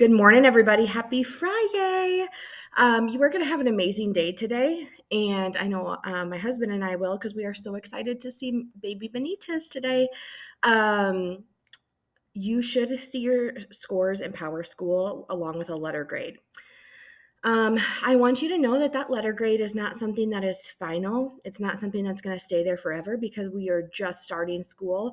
Good morning, everybody. Happy Friday. You are going to have an amazing day today. And I know my husband and I will because we are so excited to see baby Benitez today. Um, you should see your scores in Power School along with a letter grade. I want you to know that that letter grade is not something that is final. It's not something that's going to stay there forever because we are just starting school.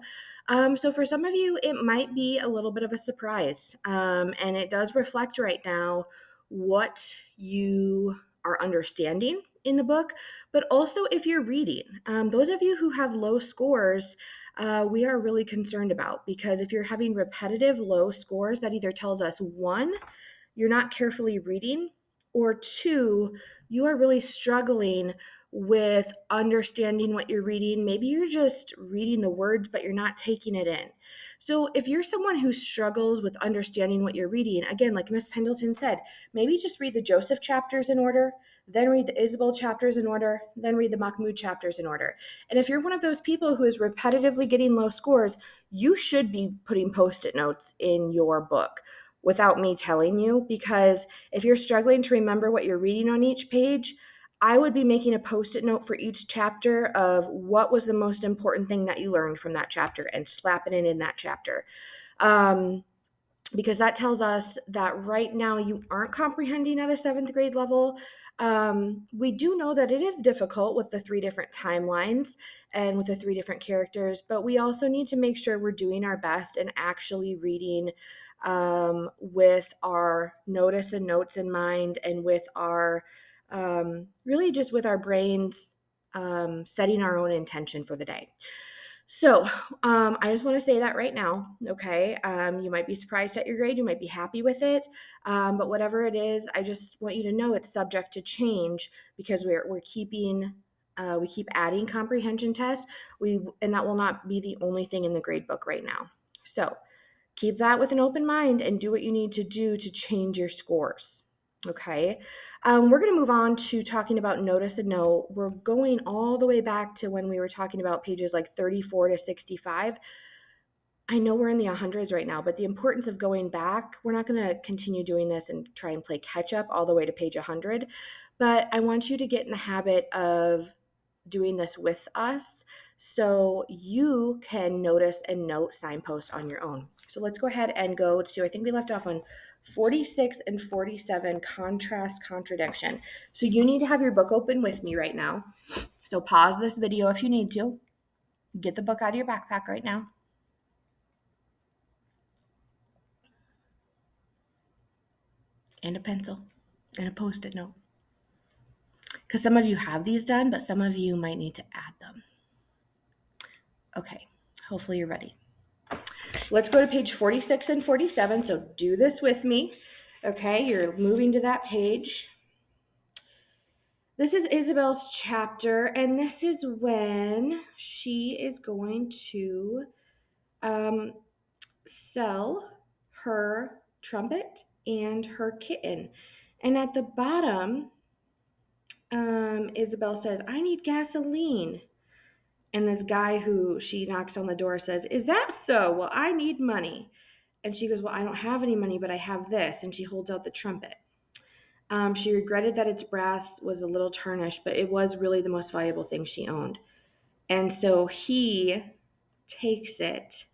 So for some of you, it might be a little bit of a surprise. And it does reflect right now what you are understanding in the book, but also if you're reading. Those of you who have low scores, we are really concerned about because if you're having repetitive low scores, that either tells us one, you're not carefully reading, or two, you are really struggling with understanding what you're reading. Maybe you're just reading the words, but you're not taking it in. So if you're someone who struggles with understanding what you're reading, again, like Miss Pendleton said, maybe just read the Joseph chapters in order, then read the Isabel chapters in order, then read the Mahmoud chapters in order. And if you're one of those people who is repetitively getting low scores, you should be putting Post-it notes in your book without me telling you, because if you're struggling to remember what you're reading on each page, I would be making a Post-it note for each chapter of what was the most important thing that you learned from that chapter and slapping it in that chapter. Because that tells us that right now you aren't comprehending at a seventh grade level. We do know that it is difficult with the three different timelines and with the three different characters, but we also need to make sure we're doing our best and actually reading with our notice and notes in mind and with our really just with our brains setting our own intention for the day. So I just want to say that right now, okay? You might be surprised at your grade. You might be happy with it. But whatever it is, I just want you to know it's subject to change because we keep adding comprehension tests. And that will not be the only thing in the grade book right now. So keep that with an open mind and do what you need to do to change your scores. Okay, we're going to move on to talking about notice and note. We're going all the way back to when we were talking about pages like 34 to 65. I know we're in the hundreds right now, but the importance of going back, we're not going to continue doing this and try and play catch up all the way to page 100. But I want you to get in the habit of doing this with us so you can notice and note signposts on your own. So let's go ahead and go to, I think we left off on 46 and 47, contrast, contradiction. So you need to have your book open with me right now. So pause this video if you need to. Get the book out of your backpack right now. And a pencil and a Post-it note. Because some of you have these done, but some of you might need to add them. Okay, hopefully you're ready. Let's go to page 46 and 47. So do this with me. Okay, you're moving to that page. This is Isabel's chapter, and this is when she is going to sell her trumpet and her kitten. And at the bottom, Isabel says, I need gasoline. And this guy who she knocks on the door says, is that so? Well, I need money. And she goes, well, I don't have any money, but I have this. And she holds out the trumpet. She regretted that its brass was a little tarnished, but it was really the most valuable thing she owned. And so he takes it.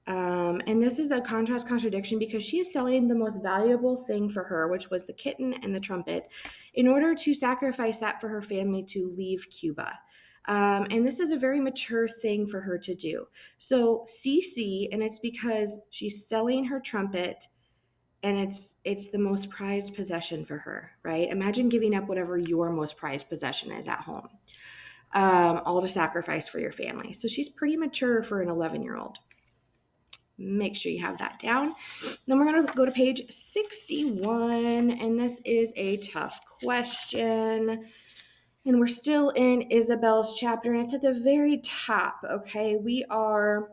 And this is a contrast contradiction because she is selling the most valuable thing for her, which was the kitten and the trumpet, in order to sacrifice that for her family to leave Cuba. And this is a very mature thing for her to do. So CC, and it's because she's selling her trumpet and it's the most prized possession for her, right? Imagine giving up whatever your most prized possession is at home, all to sacrifice for your family. So she's pretty mature for an 11-year-old. Make sure you have that down. Then we're going to go to page 61, and this is a tough question. And we're still in Isabel's chapter, and it's at the very top, okay? We are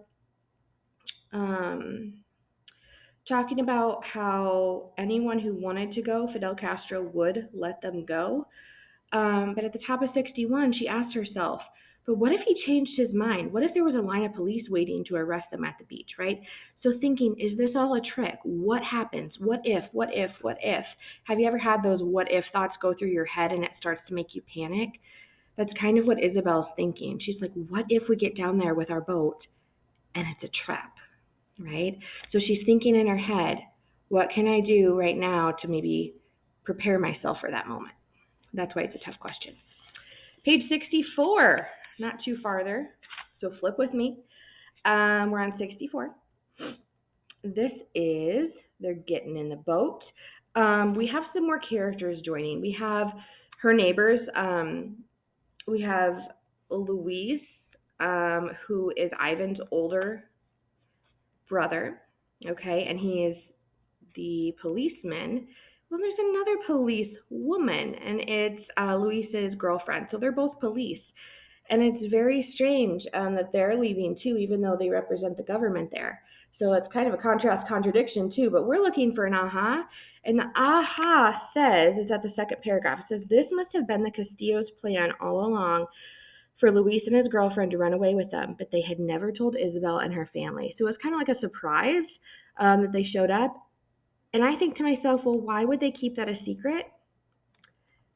talking about how anyone who wanted to go, Fidel Castro would let them go. But at the top of 61, she asked herself, But what if he changed his mind? What if there was a line of police waiting to arrest them at the beach, right? So thinking, is this all a trick? What happens? What if, what if, what if? Have you ever had those what if thoughts go through your head and it starts to make you panic? That's kind of what Isabel's thinking. She's like, what if we get down there with our boat and it's a trap, right? So she's thinking in her head, what can I do right now to maybe prepare myself for that moment? That's why it's a tough question. Page 64, not too farther. So flip with me. We're on 64. This is, they're getting in the boat. We have some more characters joining. We have her neighbors. We have Luis, who is Ivan's older brother. Okay. And he is the policeman. Well, there's another police woman, and it's Luis's girlfriend. So they're both police. And it's very strange that they're leaving too, even though they represent the government there. So it's kind of a contradiction too. But we're looking for an aha. And the aha says, it's at the second paragraph. It says, this must have been the Castillo's plan all along for Luis and his girlfriend to run away with them. But they had never told Isabel and her family. So it was kind of like a surprise that they showed up. And I think to myself, well, why would they keep that a secret?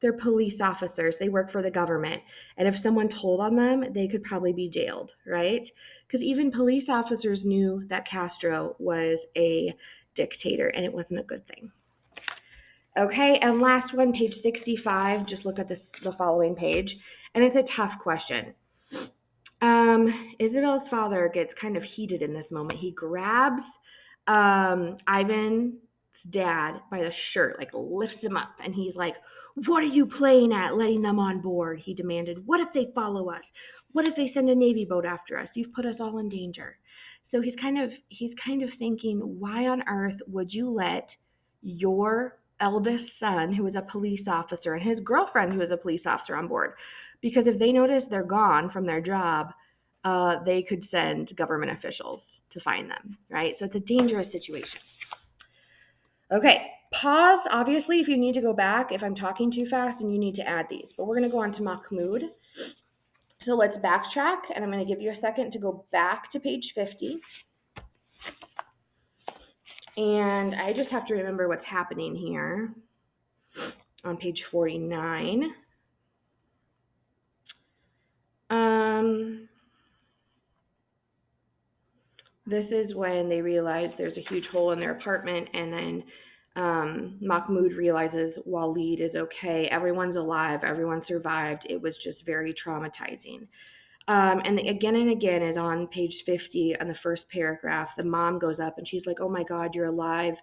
They're police officers. They work for the government. And if someone told on them, they could probably be jailed, right? Because even police officers knew that Castro was a dictator and it wasn't a good thing. Okay, and last one, page 65. Just look at the following page. And it's a tough question. Isabel's father gets kind of heated in this moment. He grabs Ivan's dad by the shirt, like lifts him up, and he's like, what are you playing at, letting them on board? He demanded. What if they follow us? What if they send a Navy boat after us? You've put us all in danger. So he's kind of thinking, why on earth would you let your eldest son, who is a police officer, and his girlfriend, who is a police officer, on board? Because if they notice they're gone from their job, they could send government officials to find them, right? So it's a dangerous situation. Okay, pause, obviously, if you need to go back, if I'm talking too fast and you need to add these. But we're going to go on to Mahmoud. So let's backtrack, and I'm going to give you a second to go back to page 50. And I just have to remember what's happening here on page 49. This is when they realize there's a huge hole in their apartment, and then Mahmoud realizes Waleed is okay. Everyone's alive. Everyone survived. It was just very traumatizing. And again is on page 50 on the first paragraph. The mom goes up and she's like, oh my God, you're alive.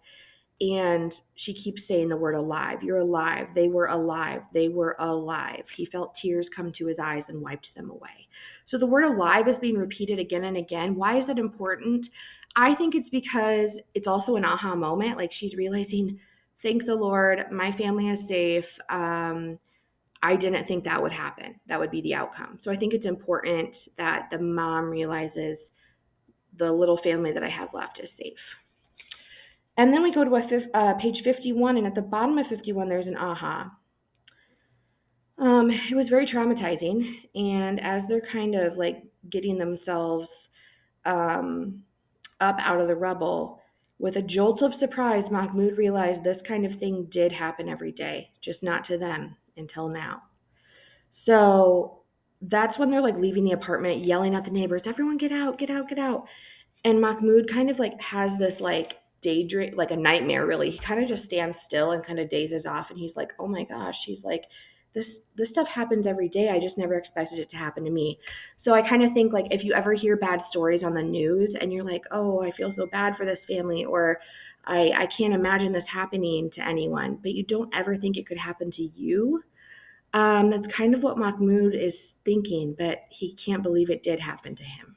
And she keeps saying the word alive. You're alive. They were alive. They were alive. He felt tears come to his eyes and wiped them away. So the word alive is being repeated again and again. Why is that important? I think it's because it's also an aha moment. Like she's realizing, thank the Lord, my family is safe. I didn't think that would happen. That would be the outcome. So I think it's important that the mom realizes the little family that I have left is safe. And then we go to page 51, and at the bottom of 51, there's an aha. It was very traumatizing, and as they're kind of like getting themselves up out of the rubble, with a jolt of surprise, Mahmoud realized this kind of thing did happen every day, just not to them until now. So that's when they're like leaving the apartment, yelling at the neighbors, everyone get out, get out, get out. And Mahmoud kind of like has this like daydream, like a nightmare really. He kind of just stands still and kind of dazes off, and he's like, oh my gosh. He's like, this stuff happens every day. I just never expected it to happen to me. So I kind of think like if you ever hear bad stories on the news and you're like, oh, I feel so bad for this family, or I can't imagine this happening to anyone, but you don't ever think it could happen to you. That's kind of what Mahmoud is thinking, but he can't believe it did happen to him.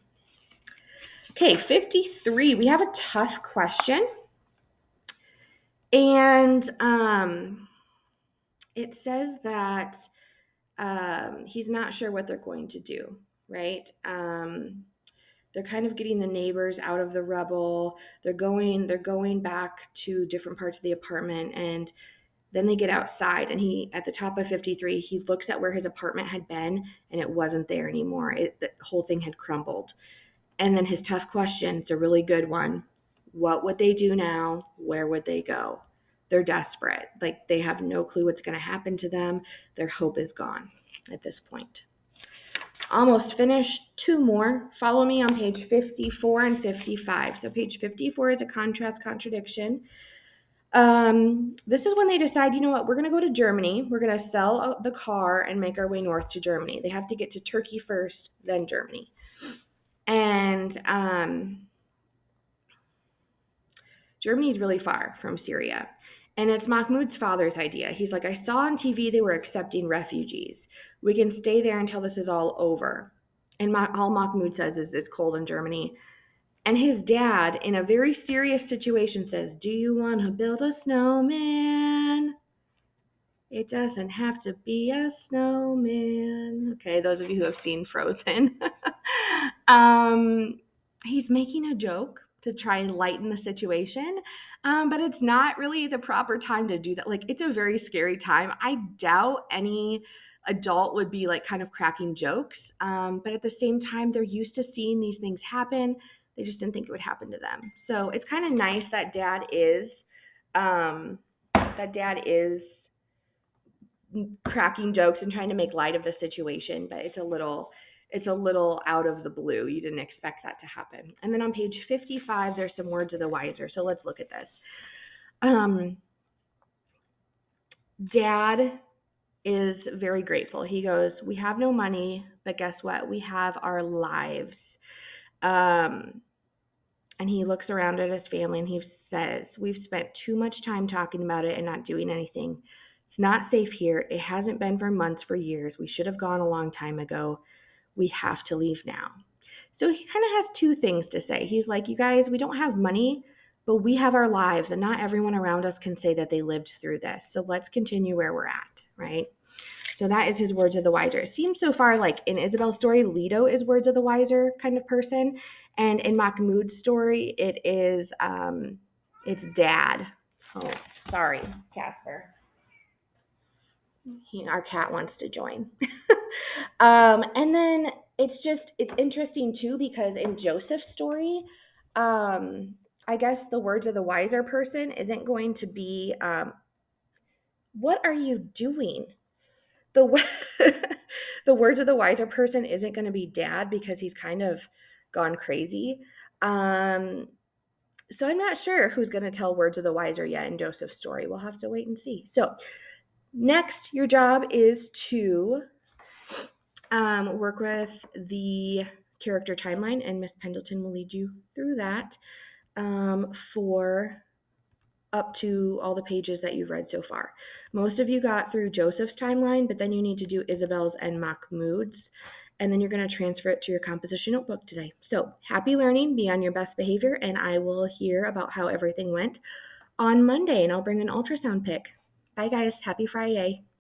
Okay, 53. We have a tough question. And it says that he's not sure what they're going to do, right? They're kind of getting the neighbors out of the rubble. They're going back to different parts of the apartment, and Then they get outside, and at the top of 53, he looks at where his apartment had been, and it wasn't there anymore. The whole thing had crumbled. And then his tough question, it's a really good one. What would they do now? Where would they go? They're desperate. Like, they have no clue what's going to happen to them. Their hope is gone at this point. Almost finished. Two more. Follow me on page 54 and 55. So page 54 is a contrast contradiction. This is when they decide, you know what, we're going to go to Germany. We're going to sell the car and make our way north to Germany. They have to get to Turkey first, then Germany. And Germany is really far from Syria. And it's Mahmoud's father's idea. He's like, I saw on TV they were accepting refugees. We can stay there until this is all over. And all Mahmoud says is it's cold in Germany. And his dad, in a very serious situation, says, do you want to build a snowman? It doesn't have to be a snowman. Okay, those of you who have seen Frozen. He's making a joke to try and lighten the situation, but it's not really the proper time to do that. Like, it's a very scary time. I doubt any adult would be like kind of cracking jokes, but at the same time, they're used to seeing these things happen. They just didn't think it would happen to them. So it's kind of nice that dad is cracking jokes and trying to make light of the situation, but it's a little out of the blue. You didn't expect that to happen. And then on page 55, there's some words of the wiser. So let's look at this. Dad is very grateful. He goes, we have no money, but guess what? We have our lives. And he looks around at his family and he says, we've spent too much time talking about it and not doing anything. It's not safe here. It hasn't been for months, for years. We should have gone a long time ago. We have to leave now. So he kind of has two things to say. He's like, you guys, we don't have money, but we have our lives, and not everyone around us can say that they lived through this. So let's continue where we're at, right? So that is his words of the wiser. It seems so far like in Isabel's story, Leto is words of the wiser kind of person. And in Mahmoud's story, it is, it's dad. Oh, sorry, Casper. Our cat wants to join. And then it's interesting too, because in Joseph's story, I guess the words of the wiser person isn't going to be, what are you doing? The words of the wiser person isn't going to be dad, because he's kind of gone crazy. So I'm not sure who's going to tell words of the wiser yet in Joseph's story. We'll have to wait and see. So next, your job is to work with the character timeline, and Miss Pendleton will lead you through that for up to all the pages that you've read so far. Most of you got through Joseph's timeline, but then you need to do Isabel's and Mahmoud's, and then you're going to transfer it to your composition notebook today. So happy learning, be on your best behavior, and I will hear about how everything went on Monday, and I'll bring an ultrasound pic. Bye guys, happy Friyay.